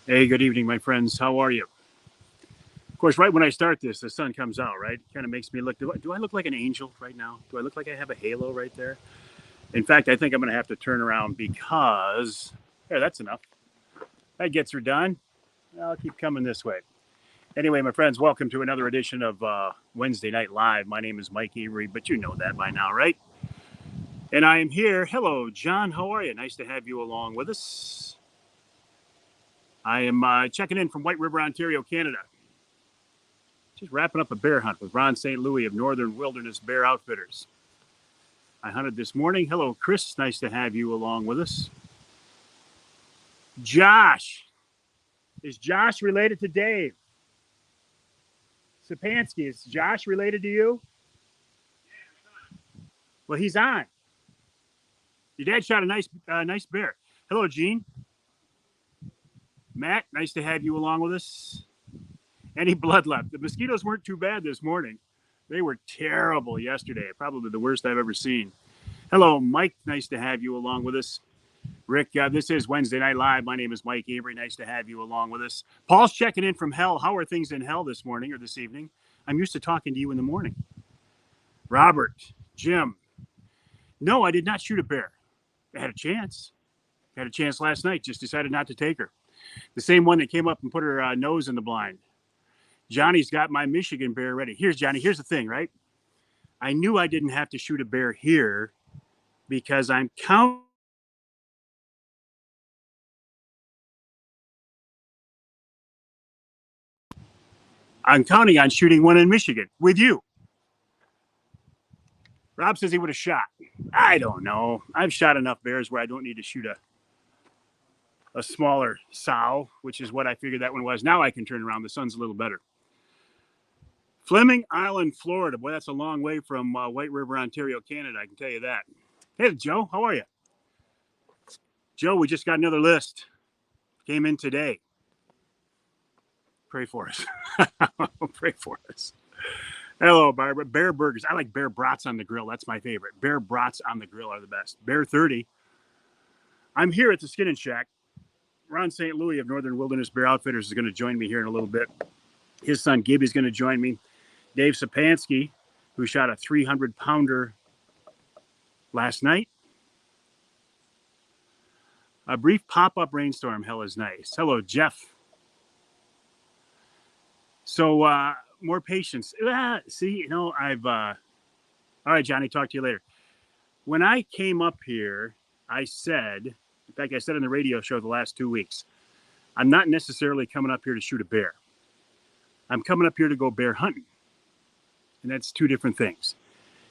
Hey, good evening, my friends. How are you? Of course, right when I start this, the sun comes out, right? Kind of makes me look. Do I look like an angel right now? Do I look like I have a halo right there? In fact, I think I'm going to have to turn around because. There, that's enough. That gets her done. I'll keep coming this way. Anyway, my friends, welcome to another edition of Wednesday Night Live. My name is Mike Avery, but you know that by now, right? And I am here. Hello, John. How are you? Nice to have you along with us. I am checking in from White River, Ontario, Canada. Just wrapping up a bear hunt with Ron St. Louis of Northern Wilderness Bear Outfitters. I hunted this morning. Hello, Chris. Nice to have you along with us. Josh. Is Josh related to Dave? Sapansky, is Josh related to you? Well, he's on. Your dad shot a nice bear. Hello, Gene. Matt, nice to have you along with us. Any blood left? The mosquitoes weren't too bad this morning. They were terrible yesterday. Probably the worst I've ever seen. Hello, Mike. Nice to have you along with us. Rick, this is Wednesday Night Live. My name is Mike Avery. Nice to have you along with us. Paul's checking in from hell. How are things in hell this morning or this evening? I'm used to talking to you in the morning. Robert, Jim. No, I did not shoot a bear. I had a chance. Had a chance last night. Just decided not to take her. The same one that came up and put her nose in the blind. Johnny's got my Michigan bear ready. Here's Johnny. Here's the thing, right? I knew I didn't have to shoot a bear here because I'm counting on shooting one in Michigan with you. Rob says he would have shot. I don't know. I've shot enough bears where I don't need to shoot a smaller sow, which is what I figured that one was. Now I can turn around. The sun's a little better. Fleming Island, Florida. Boy, that's a long way from White River, Ontario, Canada. I can tell you that. Hey, Joe, how are you? Joe, we just got another list. Came in today. Pray for us. Pray for us. Hello, Barbara. Bear burgers. I like bear brats on the grill. That's my favorite. Bear brats on the grill are the best. Bear 30. I'm here at the Skin and Shack. Ron St. Louis of Northern Wilderness Bear Outfitters is going to join me here in a little bit. His son Gibby's going to join me. Dave Sapansky, who shot a 300-pounder last night. A brief pop-up rainstorm. Hell is nice. Hello, Jeff. So, more patience. See, I've... all right, Johnny, talk to you later. When I came up here, I said, in fact, I said in the radio show the last 2 weeks, I'm not necessarily coming up here to shoot a bear. I'm coming up here to go bear hunting. And that's two different things.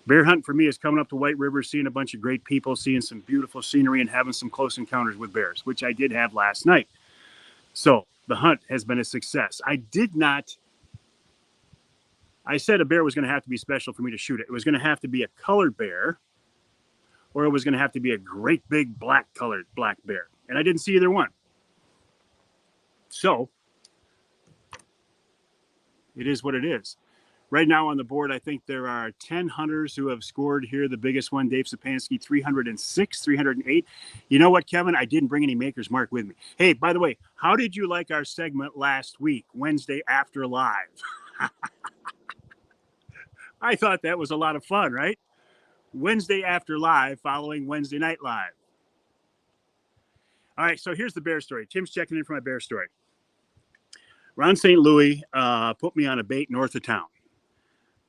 Bear hunting for me is coming up to White River, seeing a bunch of great people, seeing some beautiful scenery, and having some close encounters with bears, which I did have last night. So the hunt has been a success. I said a bear was going to have to be special for me to shoot it. It was going to have to be a colored bear, or it was going to have to be a great big black bear. And I didn't see either one. So it is what it is. Right now on the board, I think there are 10 hunters who have scored here. The biggest one, Dave Sapansky, 306, 308. You know what, Kevin? I didn't bring any Maker's Mark with me. Hey, by the way, how did you like our segment last week, Wednesday After Live? I thought that was a lot of fun, right? Wednesday After Live following Wednesday Night Live. All right, so here's the bear story. Tim's checking in for my bear story. Ron St. Louis put me on a bait north of town.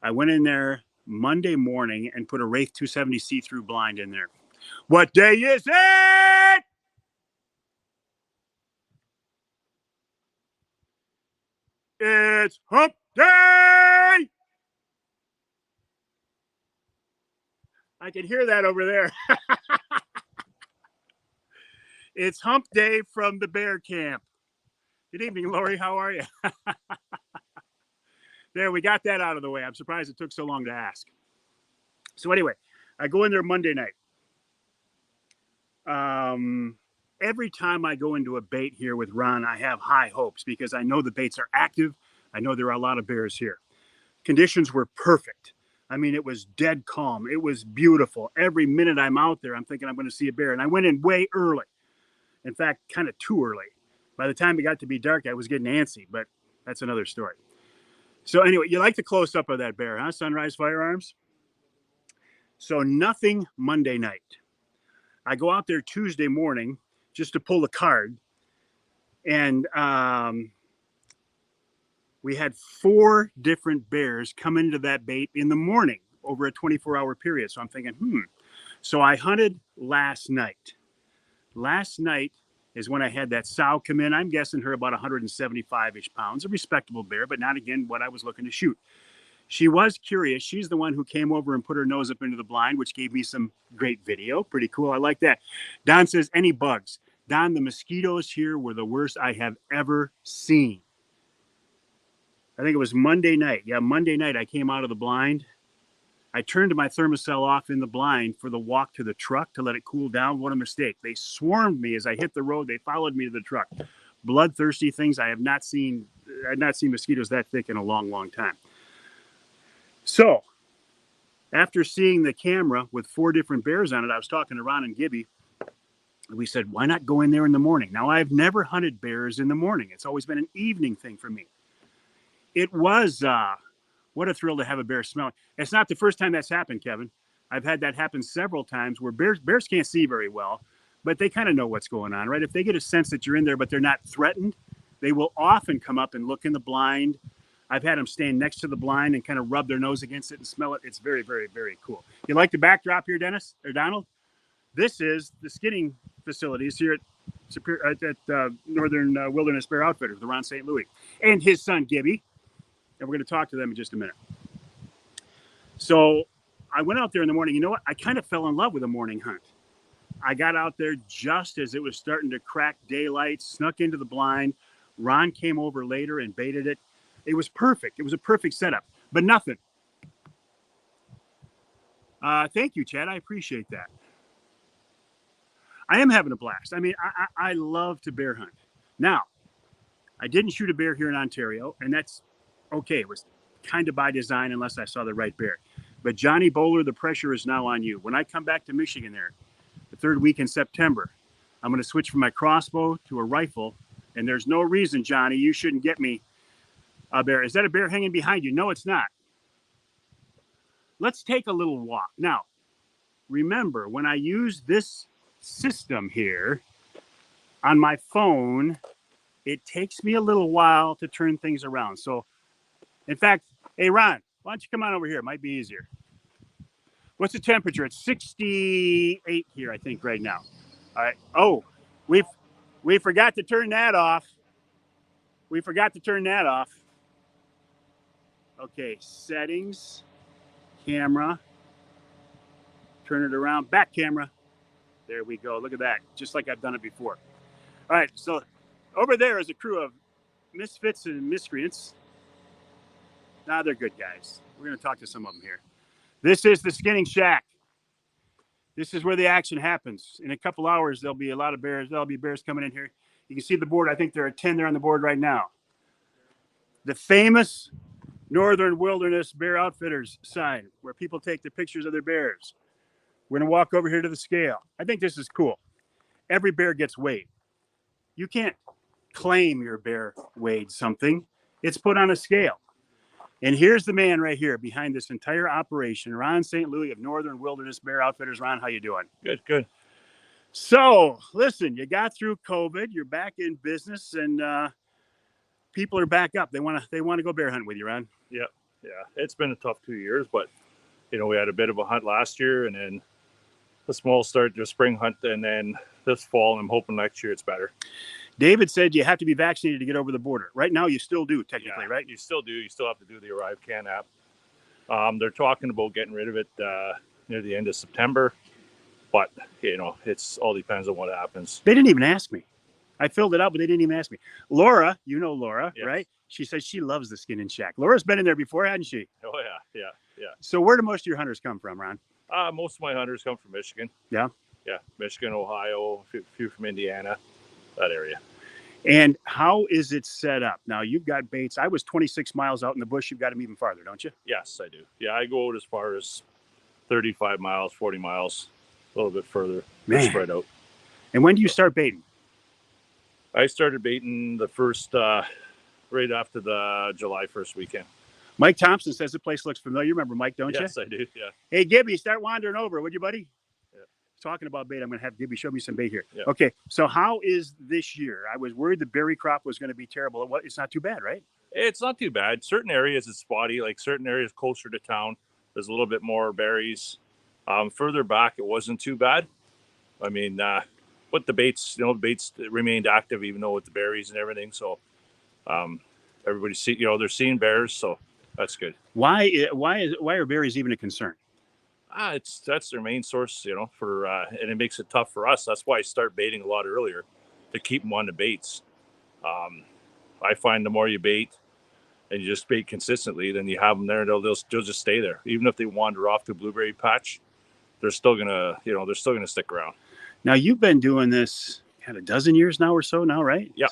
I went in there Monday morning and put a Wraith 270 see-through blind in there. What day is it? It's hump day! I can hear that over there. It's hump day from the bear camp. Good evening, Lori. How are you? There, we got that out of the way. I'm surprised it took so long to ask. So anyway, I go in there Monday night. Every time I go into a bait here with Ron, I have high hopes because I know the baits are active. I know there are a lot of bears here. Conditions were perfect. I mean, it was dead calm. It was beautiful. Every minute I'm out there, I'm thinking I'm going to see a bear. And I went in way early. In fact, kind of too early. By the time it got to be dark, I was getting antsy, but that's another story. So anyway, you like the close-up of that bear, huh? Sunrise Firearms. So nothing Monday night. I go out there Tuesday morning just to pull the card, and we had 4 different bears come into that bait in the morning over a 24-hour period. So I'm thinking, So I hunted last night. Last night is when I had that sow come in. I'm guessing her about 175-ish pounds, a respectable bear, but not, again, what I was looking to shoot. She was curious. She's the one who came over and put her nose up into the blind, which gave me some great video. Pretty cool. I like that. Don says, any bugs? Don, the mosquitoes here were the worst I have ever seen. I think it was Monday night. Yeah, Monday night I came out of the blind. I turned my thermocell off in the blind for the walk to the truck to let it cool down. What a mistake. They swarmed me as I hit the road. They followed me to the truck. Bloodthirsty things. I have not seen mosquitoes that thick in a long, long time. So, after seeing the camera with 4 different bears on it, I was talking to Ron and Gibby. We said, why not go in there in the morning? Now, I've never hunted bears in the morning. It's always been an evening thing for me. It was, what a thrill to have a bear smelling. It's not the first time that's happened, Kevin. I've had that happen several times where bears can't see very well, but they kind of know what's going on, right? If they get a sense that you're in there, but they're not threatened, they will often come up and look in the blind. I've had them stand next to the blind and kind of rub their nose against it and smell it. It's very, very, very cool. You like the backdrop here, Dennis or Donald? This is the skinning facilities here at Northern Wilderness Bear Outfitters, the Ron St. Louis, and his son Gibby. And we're going to talk to them in just a minute. So I went out there in the morning. You know what? I kind of fell in love with a morning hunt. I got out there just as it was starting to crack daylight, snuck into the blind. Ron came over later and baited it. It was perfect. It was a perfect setup, but nothing. Thank you, Chad. I appreciate that. I am having a blast. I mean, I love to bear hunt. Now, I didn't shoot a bear here in Ontario, and that's okay. It was kind of by design unless I saw the right bear. But Johnny Bowler, the pressure is now on you. When I come back to Michigan there, the 3rd week in September, I'm going to switch from my crossbow to a rifle, and there's no reason, Johnny, you shouldn't get me a bear. Is that a bear hanging behind you? No, it's not. Let's take a little walk. Now, remember, when I use this system here on my phone, it takes me a little while to turn things around. So, in fact, hey, Ron, why don't you come on over here? It might be easier. What's the temperature? It's 68 here, I think, right now. All right. Oh, we forgot to turn that off. We forgot to turn that off. Okay, settings, camera, turn it around, back camera. There we go. Look at that. Just like I've done it before. All right, so over there is a crew of misfits and miscreants. Nah, they're good guys. We're going to talk to some of them here. This is the skinning shack. This is where the action happens. In a couple hours, there'll be a lot of bears. There'll be bears coming in here. You can see the board. I think there are 10 there on the board right now. The famous Northern Wilderness Bear Outfitters sign where people take the pictures of their bears. We're going to walk over here to the scale. I think this is cool. Every bear gets weighed. You can't claim your bear weighed something. It's put on a scale. And here's the man right here behind this entire operation, Ron St. Louis of Northern Wilderness Bear Outfitters. Ron, how you doing? Good, good. So, listen, you got through COVID. You're back in business, and people are back up. They want to go bear hunting with you, Ron. Yeah. It's been a tough 2 years, but we had a bit of a hunt last year, and then a small start to spring hunt, and then this fall. I'm hoping next year it's better. David said you have to be vaccinated to get over the border. Right now, you still do, technically, right? You still do. You still have to do the ArriveCan app. They're talking about getting rid of it near the end of September, but it's all depends on what happens. They didn't even ask me. I filled it out, but they didn't even ask me. Laura, you know Laura, yes. Right? She says she loves the Skin and Shack. Laura's been in there before, hasn't she? Oh yeah. So where do most of your hunters come from, Ron? Most of my hunters come from Michigan. Yeah. Michigan, Ohio, a few from Indiana, that area. And how is it set up? Now, you've got baits. I was 26 miles out in the bush. You've got them even farther, don't you? Yes, I do. Yeah, I go out as far as 35 miles, 40 miles, a little bit further. Man. Spread out. And when do you start baiting? I started baiting the first right after the July 1st weekend. Mike Thompson says the place looks familiar. You remember Mike, don't you? Yes, I do. Yeah. Hey, Gibby, start wandering over, would you, buddy? Yeah. Talking about bait, I'm going to have Gibby show me some bait here. Yeah. Okay, so how is this year? I was worried the berry crop was going to be terrible. It's not too bad, right? It's not too bad. Certain areas it's spotty, like certain areas closer to town, there's a little bit more berries. Further back, it wasn't too bad. I mean, but the baits, the baits remained active even though with the berries and everything. So everybody's they're seeing bears, so that's good. Why are berries even a concern? That's their main source, for and it makes it tough for us. That's why I start baiting a lot earlier to keep them on the baits. I find the more you bait and you just bait consistently, then you have them there, they'll just stay there. Even if they wander off to a blueberry patch, they're still gonna stick around. Now you've been doing this a dozen years now or so now, right? Yeah.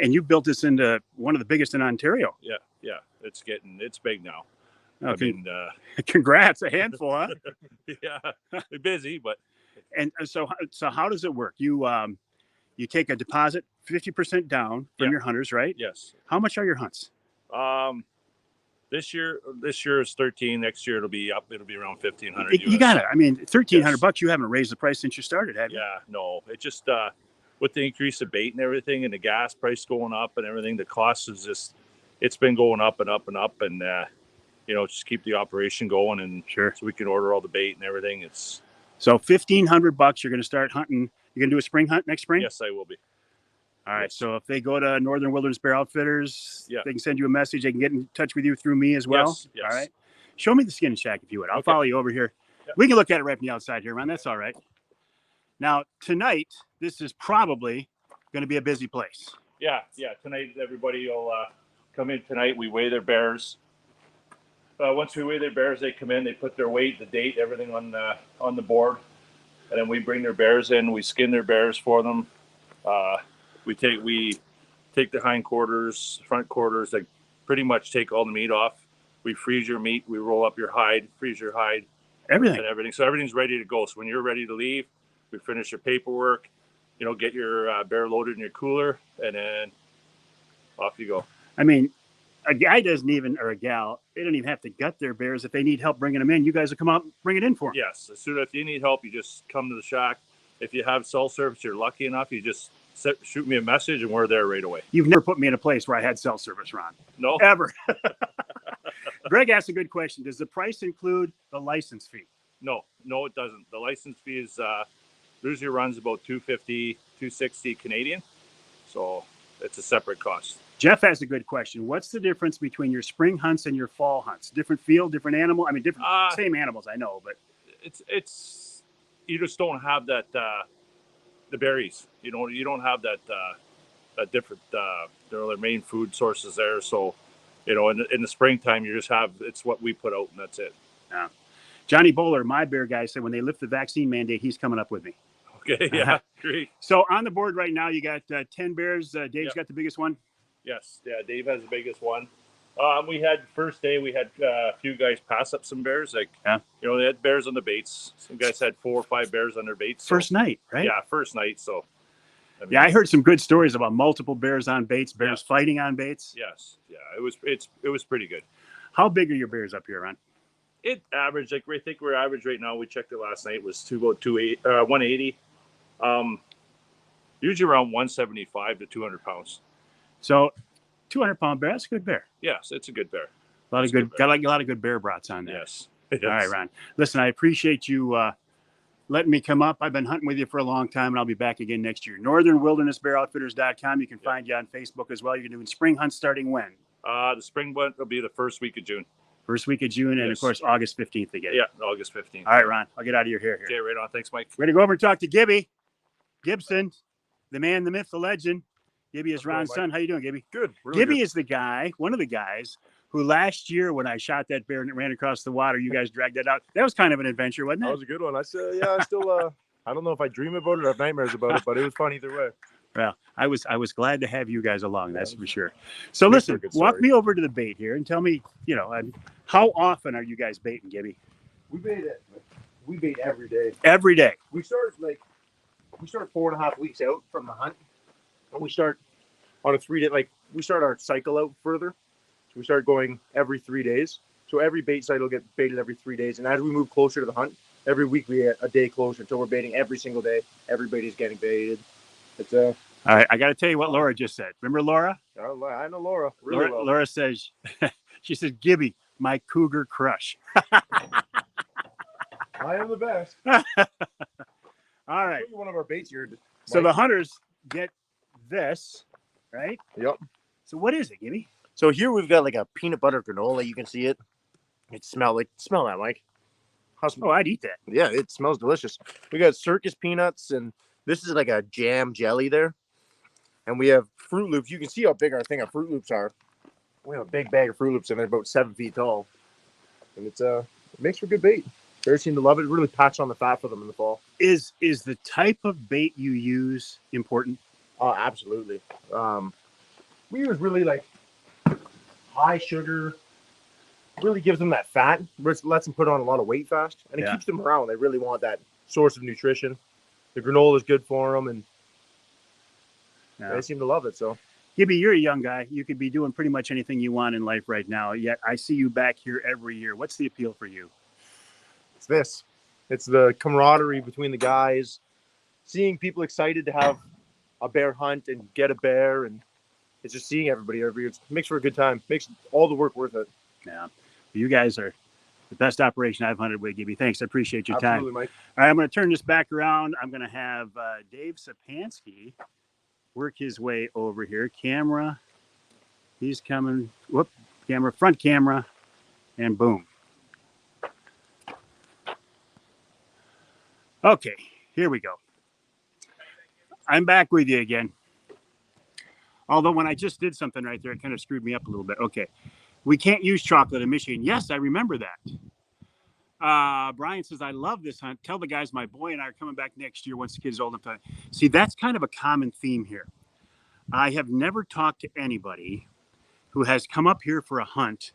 And you built this into one of the biggest in Ontario. Yeah. It's big now. Okay. Congrats, a handful, huh? Yeah, we're busy, but. And so how does it work? You take a deposit, 50% down from your hunters, right? Yes. How much are your hunts? This year is 13. Next year it'll be up. It'll be around 1,500. You got it. I mean, $1,300. You haven't raised the price since you started, have you? Yeah, no. It just with the increase of bait and everything, and the gas price going up and everything, the cost is it's been going up and up and up, and just keep the operation going, and sure, so we can order all the bait and everything. It's so $1,500. You're going to start hunting. You're going to do a spring hunt next spring? Yes, I will be. All right. Yes. So if they go to Northern Wilderness Bear Outfitters, they can send you a message. They can get in touch with you through me as well. Yes. All right. Show me the skin shack if you would. I'll follow you over here. Yep. We can look at it right from the outside here, Ron. That's all right. Now, tonight, this is probably going to be a busy place. Yeah. Tonight, everybody will come in tonight. We weigh their bears. Once we weigh their bears, they come in. They put their weight, the date, everything on the board, and then we bring their bears in. We skin their bears for them. We take the hind quarters, front quarters, like pretty much take all the meat off. We freeze your meat. We roll up your hide, freeze your hide, everything. So everything's ready to go. So when you're ready to leave, we finish your paperwork. Get your bear loaded in your cooler, and then off you go. I mean, a guy or a gal, they don't even have to gut their bears. If they need help bringing them in, you guys will come out and bring it in for them. Yes. As soon as you need help, you just come to the shack. If you have cell service, you're lucky enough, you just shoot me a message and we're there right away. You've never put me in a place where I had cell service, Ron. No. Ever. Greg asked a good question. Does the price include the license fee? No, it doesn't. The license fee is usually runs about $250, $260 Canadian. So it's a separate cost. Jeff has a good question. What's the difference between your spring hunts and your fall hunts? Different field, different animal? I mean, different same animals, I know, but it's you just don't have that the berries. You don't have that different their main food sources there. So in the springtime you just have it's what we put out and that's it. Yeah. Johnny Bowler, my bear guy, said when they lift the vaccine mandate, he's coming up with me. Okay, yeah, great. So on the board right now, you got 10 bears. Dave's got the biggest one. Yes, yeah, Dave has the biggest one. We had first day, we had a few guys pass up some bears. They had bears on the baits. Some guys had 4 or 5 bears on their baits. First night, right? Yeah, first night. So, I heard some good stories about multiple bears on baits, bears fighting on baits. Yes, yeah, it was pretty good. How big are your bears up here, Ron? It averaged, I think we're average right now. We checked it last night. Was about 180. Usually around 175 to 200 pounds. So 200-pound bear, that's a good bear. Yes, it's a good bear. Got a lot of good bear brats on there. Yes. All right, Ron. Listen, I appreciate you letting me come up. I've been hunting with you for a long time, and I'll be back again next year. NorthernWildernessBearOutfitters.com. You can find you on Facebook as well. You're doing spring hunts starting when? The spring hunt will be the first week of June. First week of June, and of course, August 15th again. Yeah, August 15th. All right, Ron. I'll get out of your hair here. Okay, right on. Thanks, Mike. We're going to go over and talk to Gibson, the man, the myth, the legend. Gibby is Ron's son. How you doing, Gibby? Good. Really Gibby good. is the guy, one of the guys, who last year when I shot that bear and it ran across the water, you guys dragged that out. That was kind of an adventure, wasn't it? That was a good one. I still, I don't know if I dream about it or have nightmares about it, but it was fun either way. Well, I was glad to have you guys along. That's for sure. So listen, walk me over to the bait here and tell me, how often are you guys baiting, Gibby? We bait every day. Every day. We start 4.5 weeks out from the hunt. And we start on a 3 day, like we start our cycle out further. So we start going every 3 days. So every bait site will get baited every 3 days. And as we move closer to the hunt, every week we get a day closer until we're baiting every single day. Everybody's getting baited. It's All right, I got to tell you what Laura just said. Remember Laura? I know Laura really well. Laura says, she said, Gibby, my cougar crush. I am the best. All right. One of our baits here. So the hunters get this, right? Yep. So what is it, Gibby? So here we've got like a peanut butter granola. You can see it. Smell that, Mike. Oh, I'd eat that. Yeah, it smells delicious. We got circus peanuts, and this is like a jam jelly there. And we have Fruit Loops. You can see how big our thing of Fruit Loops are. We have a big bag of Fruit Loops, and they're about 7 feet tall. And it makes for good bait. Bears seem to love it. It really packs on the fat for them in the fall. Is the type of bait you use important? Oh, absolutely. We use really like high sugar. Really gives them that fat, which lets them put on a lot of weight fast, and it keeps them around. They really want that source of nutrition. The granola is good for them, and they seem to love it. So, Gibby, you're a young guy. You could be doing pretty much anything you want in life right now. Yet I see you back here every year. What's the appeal for you? It's this. It's the camaraderie between the guys, seeing people excited to have a bear hunt and get a bear, and it's just seeing everybody every year. It makes for a good time. Makes all the work worth it. Yeah. You guys are the best operation I've hunted with, Gibby. Thanks. I appreciate your time. Absolutely, Mike. All right, I'm going to turn this back around. I'm going to have Dave Sapansky work his way over here. Camera. He's coming. Whoop. Camera. Front camera. And boom. Okay. Here we go. I'm back with you again. Although when I just did something right there, it kind of screwed me up a little bit. Okay. We can't use chocolate in Michigan. Yes, I remember that. Brian says, I love this hunt. Tell the guys my boy and I are coming back next year once the kid's old enough to. See, that's kind of a common theme here. I have never talked to anybody who has come up here for a hunt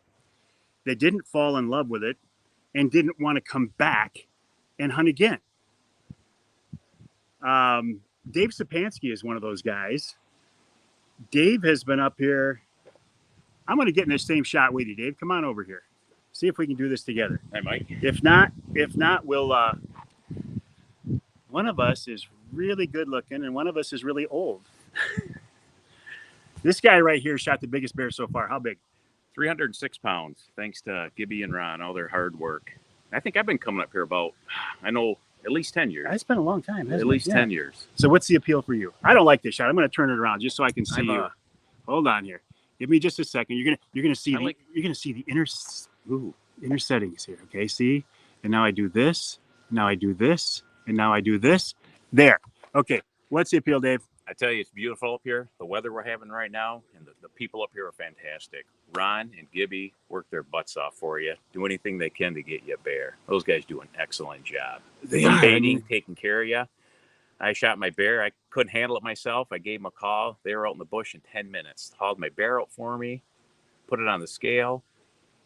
that didn't fall in love with it and didn't want to come back and hunt again. Dave Sapansky is one of those guys. Dave has been up here. I'm going to get in this same shot with you, Dave. Come on over here. See if we can do this together. Hi, Mike. If not, we'll. One of us is really good looking, and one of us is really old. This guy right here shot the biggest bear so far. How big? 306 pounds, thanks to Gibby and Ron, all their hard work. I think I've been coming up here about, at least 10 years. It's been a long time. At least 10 years. So what's the appeal for you? I don't like this shot. I'm going to turn it around just so I can see you. Hold on here. Give me just a second. You're gonna see the inner settings here. Okay, see? And now I do this. Now I do this. And now I do this. There. Okay. What's the appeal, Dave? I tell you, it's beautiful up here. The weather we're having right now, and the people up here are fantastic. Ron and Gibby work their butts off for you. Do anything they can to get you a bear. Those guys do an excellent job. They are baiting, taking care of you. I shot my bear. I couldn't handle it myself. I gave them a call. They were out in the bush in 10 minutes. Hauled my bear out for me, put it on the scale,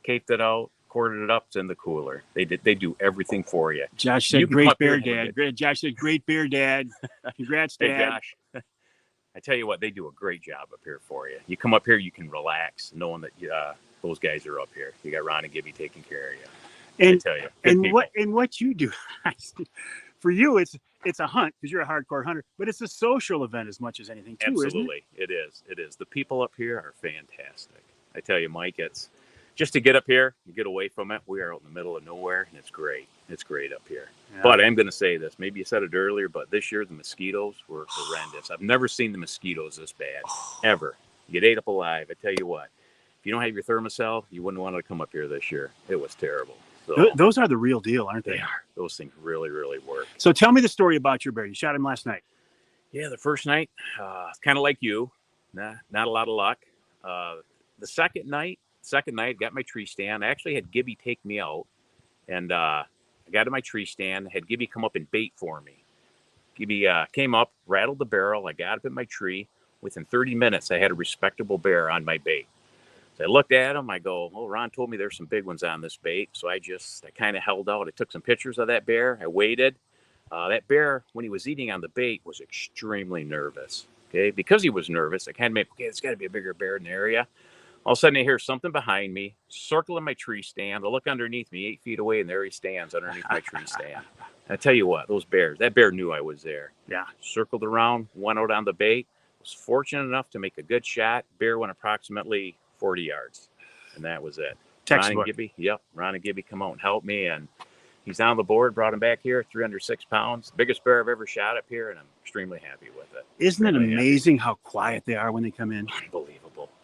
caped it out, quartered it up. It's in the cooler. They do everything for you. Josh said, "Great bear, Dad." Josh said, "Great bear, Dad." Congrats, Dad. Hey, Josh. I tell you what, they do a great job up here for you. You come up here, you can relax, knowing that those guys are up here. You got Ron and Gibby taking care of you. And I tell you, what you do. For you, it's a hunt because you're a hardcore hunter, but it's a social event as much as anything too. Absolutely. Isn't it? It is. The people up here are fantastic. I tell you, Mike, it's just to get up here and get away from it. We are out in the middle of nowhere, and it's great. It's great up here. Yeah. But I'm going to say this. Maybe you said it earlier, but this year the mosquitoes were horrendous. I've never seen the mosquitoes this bad, ever. You get ate up alive. I tell you what, if you don't have your thermocell, you wouldn't want to come up here this year. It was terrible. So, those are the real deal, aren't they? They are. Those things really, really work. So tell me the story about your bear. You shot him last night. Yeah, the first night, kind of like you, not a lot of luck. The second night, got my tree stand. I actually had Gibby take me out, and I got to my tree stand, had Gibby come up and bait for me. Gibby came up, rattled the barrel. I got up in my tree. Within 30 minutes, I had a respectable bear on my bait. So I looked at him. I go, "Oh, Ron told me there's some big ones on this bait." So I kind of held out. I took some pictures of that bear. I waited. That bear, when he was eating on the bait, was extremely nervous. Okay, because he was nervous, I kind of made, okay, there's got to be a bigger bear in the area. All of a sudden, I hear something behind me, circling my tree stand. I look underneath me, 8 feet away, and there he stands underneath my tree stand. And I tell you what, those bears, that bear knew I was there. Yeah. Circled around, went out on the bait, was fortunate enough to make a good shot. Bear went approximately 40 yards, and that was it. Textbook. Ron and Gibby come out and helped me, and he's on the board, brought him back here, 306 pounds. Biggest bear I've ever shot up here, and I'm extremely happy with it. Isn't it amazing how quiet they are when they come in?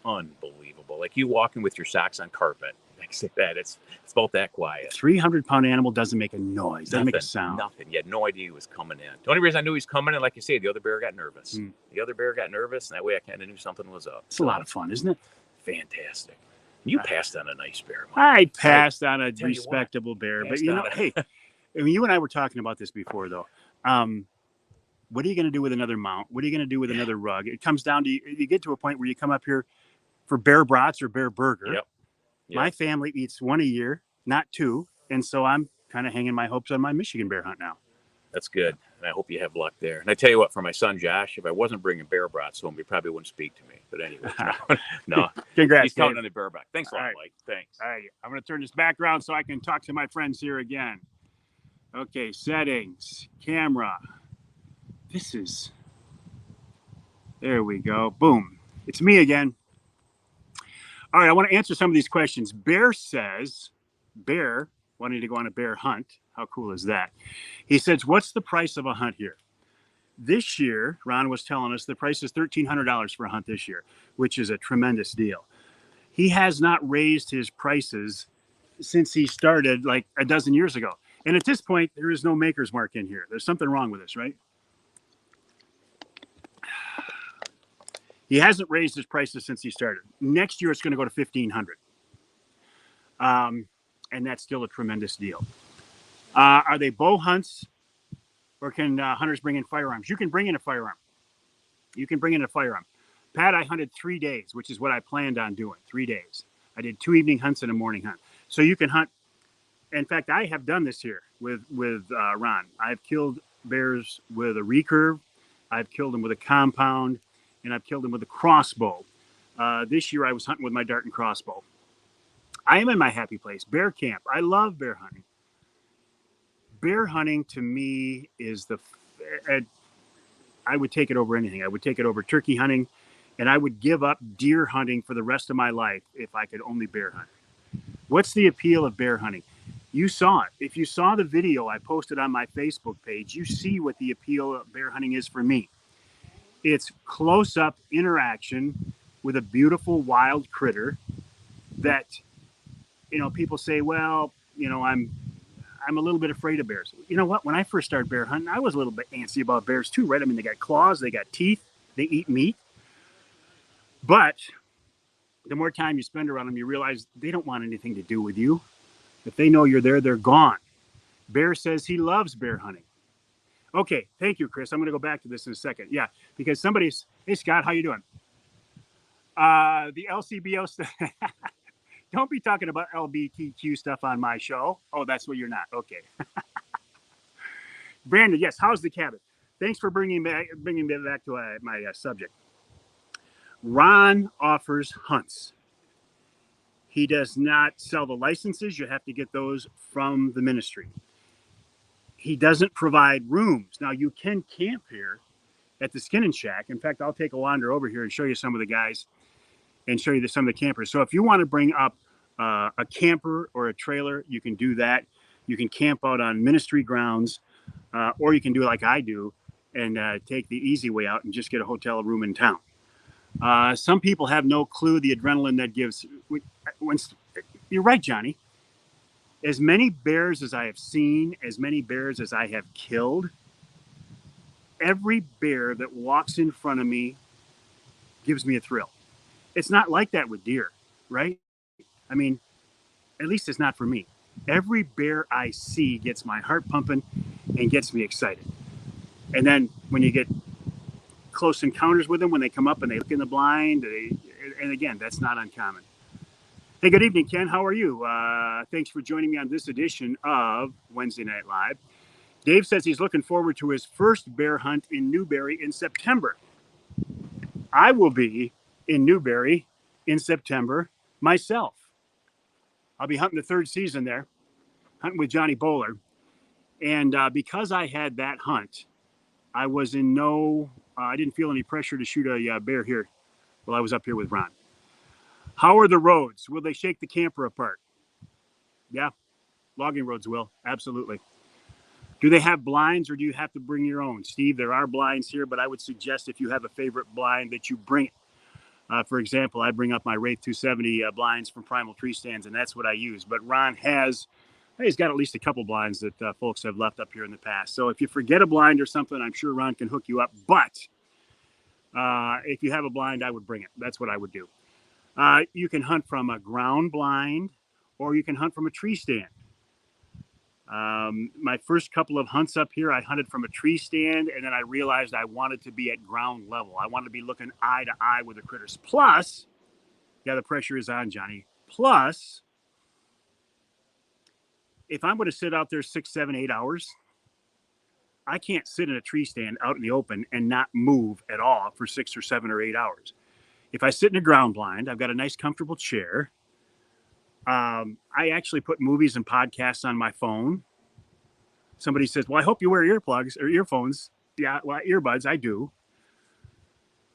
Unbelievable. Like you walking with your socks on carpet. Like I say that, it's about that quiet. 300-pound animal doesn't make a noise, doesn't make a sound. Nothing. You had no idea he was coming in. The only reason I knew he was coming in, like you say, the other bear got nervous. The other bear got nervous, and that way I kind of knew something was up. It's a lot of fun, isn't it? Fantastic. You passed on a nice bear, Mike. I passed on a respectable bear, but hey, I mean, you and I were talking about this before, though. What are you going to do with another mount? What are you going to do with another rug? It comes down to you get to a point where you come up here for bear brats or bear burger. Yep. My family eats one a year, not two, and so I'm kind of hanging my hopes on my Michigan bear hunt now. That's good, and I hope you have luck there. And I tell you what, for my son Josh, if I wasn't bringing bear brats home, he probably wouldn't speak to me. But anyway, no. Congrats, he's counting on the bear brat. Thanks a lot, Mike. Thanks. All right, I'm going to turn this back around so I can talk to my friends here again. Okay, settings, camera. There we go. Boom. It's me again. All right, I want to answer some of these questions. Bear wanting to go on a bear hunt. How cool is that? He says, what's the price of a hunt here? This year, Ron was telling us the price is $1,300 for a hunt this year, which is a tremendous deal. He has not raised his prices since he started like a dozen years ago. And at this point, there is no maker's mark in here. There's something wrong with this, right? He hasn't raised his prices since he started. Next year, it's going to go to $1,500. And that's still a tremendous deal. Are they bow hunts, or can hunters bring in firearms? You can bring in a firearm. Pat, I hunted 3 days, which is what I planned on doing, 3 days. I did 2 evening hunts and a morning hunt. So you can hunt. In fact, I have done this here with Ron. I've killed bears with a recurve. I've killed them with a compound. And I've killed them with a crossbow. This year, I was hunting with my dart and crossbow. I am in my happy place. Bear camp. I love bear hunting. Bear hunting to me is I would take it over anything. I would take it over turkey hunting, and I would give up deer hunting for the rest of my life if I could only bear hunt. What's the appeal of bear hunting? You saw it. If you saw the video I posted on my Facebook page, you see what the appeal of bear hunting is for me. It's close-up interaction with a beautiful wild critter that, people say, well, I'm a little bit afraid of bears. You know what? When I first started bear hunting, I was a little bit antsy about bears too, right? I mean, they got claws, they got teeth, they eat meat. But the more time you spend around them, you realize they don't want anything to do with you. If they know you're there, they're gone. Bear says he loves bear hunting. Okay, thank you, Chris. I'm going to go back to this in a second. Yeah, because hey, Scott, how you doing? The LCBO stuff. Don't be talking about LBTQ stuff on my show. Oh, that's what you're not. Okay. Brandon, yes, how's the cabin? Thanks for bringing me back to my subject. Ron offers hunts. He does not sell the licenses. You have to get those from the ministry. He doesn't provide rooms. Now, you can camp here at the Skin and Shack. In fact, I'll take a wander over here and show you some of the guys and show you some of the campers. So if you want to bring up a camper or a trailer, you can do that. You can camp out on ministry grounds, or you can do like I do and take the easy way out and just get a hotel room in town. Some people have no clue the adrenaline that gives. You're right, Johnny. As many bears as I have seen, as many bears as I have killed, every bear that walks in front of me gives me a thrill. It's not like that with deer, right? I mean, at least it's not for me. Every bear I see gets my heart pumping and gets me excited. And then when you get close encounters with them, when they come up and they look in the blind, and again, that's not uncommon. Hey, good evening, Ken. How are you? Thanks for joining me on this edition of Wednesday Night Live. Dave says he's looking forward to his first bear hunt in Newberry in September. I will be in Newberry in September myself. I'll be hunting the third season there, hunting with Johnny Bowler. And because I had that hunt, I was in I didn't feel any pressure to shoot a bear here while I was up here with Ron. How are the roads? Will they shake the camper apart? Yeah, logging roads will. Absolutely. Do they have blinds or do you have to bring your own? Steve, there are blinds here, but I would suggest if you have a favorite blind that you bring it. For example, I bring up my Wraith 270 blinds from Primal Tree Stands, and that's what I use. But Ron he's got at least a couple blinds that folks have left up here in the past. So if you forget a blind or something, I'm sure Ron can hook you up. But if you have a blind, I would bring it. That's what I would do. You can hunt from a ground blind or you can hunt from a tree stand. My first couple of hunts up here, I hunted from a tree stand, and then I realized I wanted to be at ground level. I wanted to be looking eye to eye with the critters. Plus, yeah, the pressure is on, Johnny. Plus, if I'm going to sit out there 6, 7, 8 hours, I can't sit in a tree stand out in the open and not move at all for 6 or 7 or 8 hours. If I sit in a ground blind, I've got a nice, comfortable chair. I actually put movies and podcasts on my phone. Somebody says, well, I hope you wear earplugs or earphones. Yeah, well, earbuds, I do.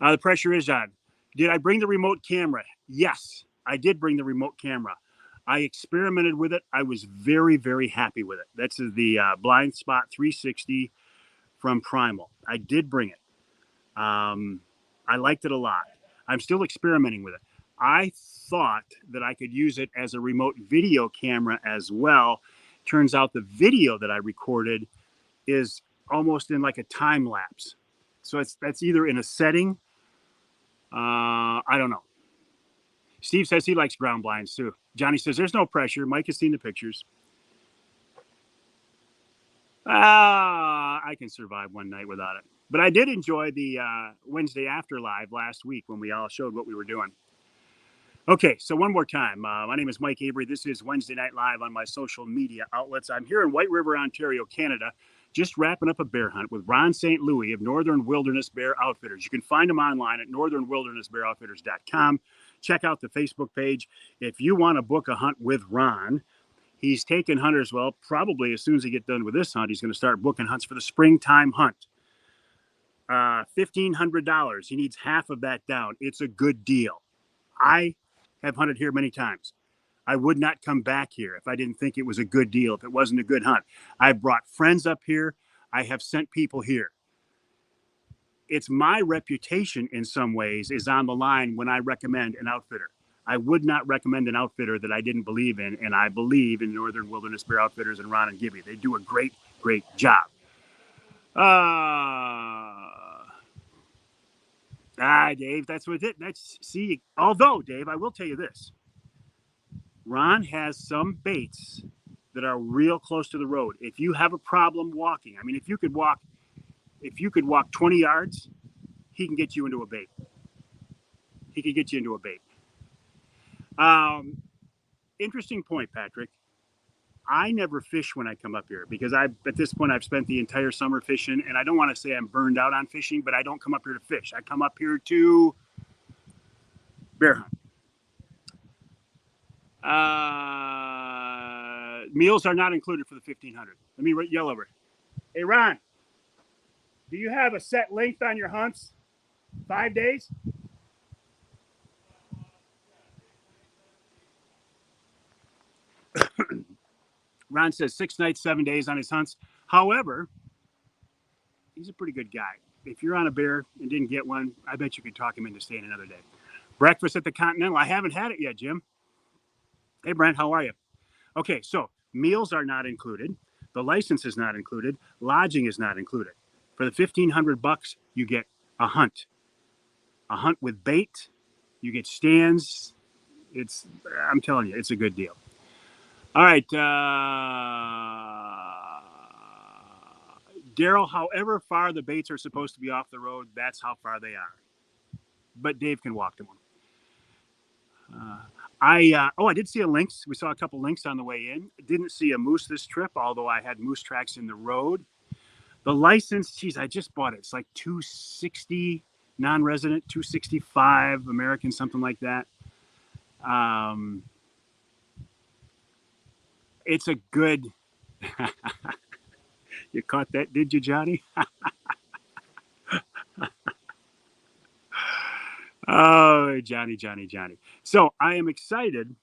The pressure is on. Did I bring the remote camera? Yes, I did bring the remote camera. I experimented with it. I was very, very happy with it. That's the Blind Spot 360 from Primal. I did bring it. I liked it a lot. I'm still experimenting with it. I thought that I could use it as a remote video camera as well. Turns out the video that I recorded is almost in like a time lapse. So that's either in a setting. I don't know. Steve says he likes ground blinds too. Johnny says there's no pressure. Mike has seen the pictures. I can survive one night without it. But I did enjoy the Wednesday After Live last week when we all showed what we were doing. Okay, so one more time. My name is Mike Avery. This is Wednesday Night Live on my social media outlets. I'm here in White River, Ontario, Canada, just wrapping up a bear hunt with Ron St. Louis of Northern Wilderness Bear Outfitters. You can find him online at northernwildernessbearoutfitters.com. Check out the Facebook page. If you want to book a hunt with Ron, he's taking hunters, well, probably as soon as he gets done with this hunt, he's going to start booking hunts for the springtime hunt. $1,500. He needs half of that down. It's a good deal. I have hunted here many times. I would not come back here if I didn't think it was a good deal, if it wasn't a good hunt. I brought friends up here. I have sent people here. It's my reputation in some ways is on the line when I recommend an outfitter. I would not recommend an outfitter that I didn't believe in, and I believe in Northern Wilderness Bear Outfitters and Ron and Gibby. They do a great, great job. Dave, that's what it. Although, Dave, I will tell you this. Ron has some baits that are real close to the road. If you have a problem walking, I mean, if you could walk 20 yards, he can get you into a bait. He could get you into a bait. Interesting point, Patrick. I never fish when I come up here because at this point I've spent the entire summer fishing, and I don't want to say I'm burned out on fishing, but I don't come up here to fish. I come up here to bear hunt. Meals are not included for the 1,500. Let me yell over. Hey, Ron, do you have a set length on your hunts? 5 days? Ron says 6 nights, 7 days on his hunts. However, he's a pretty good guy. If you're on a bear and didn't get one, I bet you could talk him into staying another day. Breakfast at the Continental. I haven't had it yet, Jim. Hey, Brent, how are you? Okay, so meals are not included. The license is not included. Lodging is not included. For the $1,500, you get a hunt. A hunt with bait. You get stands. I'm telling you, it's a good deal. All right. Daryl, however far the baits are supposed to be off the road, that's how far they are. But Dave can walk to them. I did see a lynx. We saw a couple lynx on the way in. Didn't see a moose this trip, although I had moose tracks in the road. The license, geez, I just bought it. It's like $260 non-resident, 265 American, something like that. It's a good. You caught that, did you, Johnny? Oh, Johnny. So I am excited